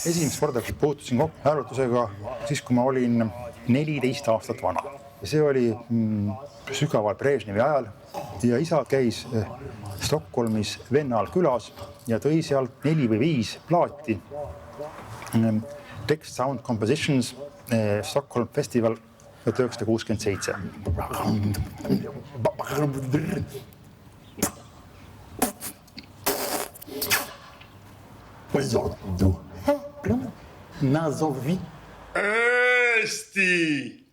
esimest korda puutusin kokku hääletusega siis, kui ma olin 14 aastat vana. See oli sügaval Brežnevi ajal ja isa käis Stockholmis Vennal külas ja tõi sealt 4 või 5 plaati Text Sound Compositions Stockholm Festival 1967. Nazovi. Eesti!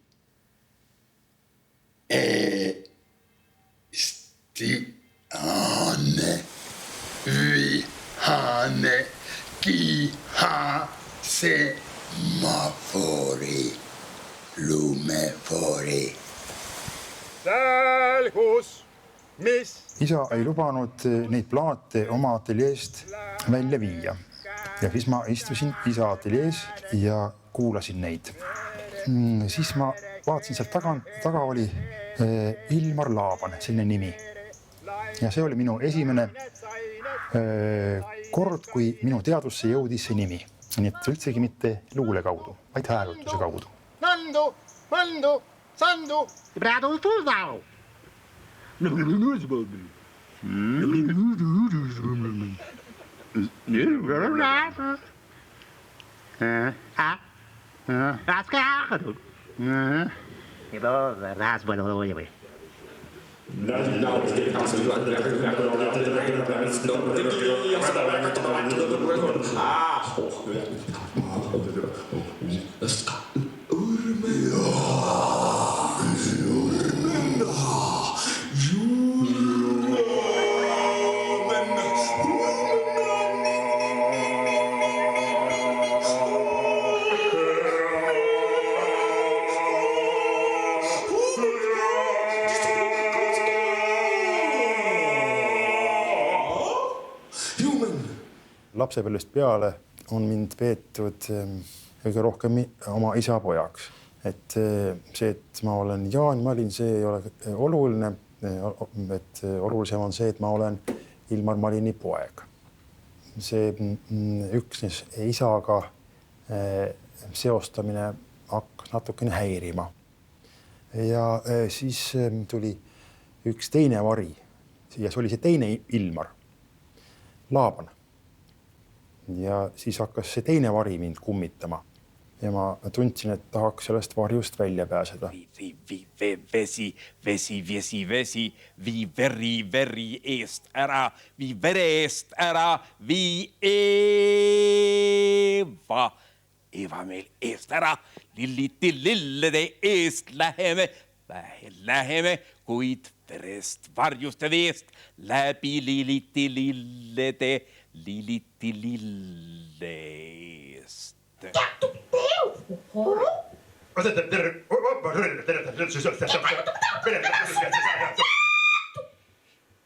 Ane, vihane, kihase, mafori, lumefori. Selgus, mis? Isa ei lubanud neid plaate oma ateljeest välja viia. Ja siis ma istusin isa ateljees ja kuulasin neid. Siis ma vaatasin sealt taga oli Ilmar Laaban, selline nimi. Ja see oli minu esimene kord, kui minu teadusse jõudis see nimi. Nii et üldsegi mitte luule kaudu, vaid hääletuse kaudu. Nandu, mandu, sandu. Brado Tuldau. Lapsepõlvest peale on mind peetud kõige rohkem oma isa pojaks. Et see, et ma olen Jaan Malin, see ei ole oluline. Et olulisem on see, et ma olen Ilmar Malini poeg. See üksnes isaga seostamine hakkas natukene häirima. Ja siis tuli üks teine vari ja see oli see teine Ilmar, Laaban. Ja siis hakkas see teine vari mind kummitama ja ma tundsin, et tahaks sellest varjust välja pääseda. Vesi, vii veri eest ära, vii vere eest ära, vii Eva meil eest ära, lilliti lillede eest läheme, kuid verest varjuste veest läbi lilliti lillede eest.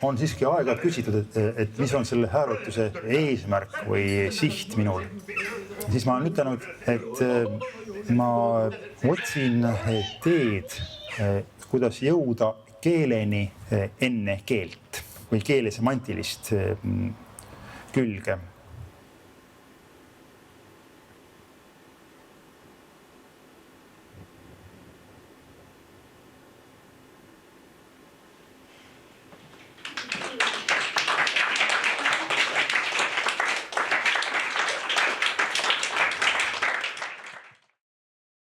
On siiski aeg-ajalt küsitud, et mis on selle hääletuse eesmärk või siht minul. Siis ma olen ütelnud, et ma otsin teed, kuidas jõuda keeleni enne keelt või keele semantilist külge.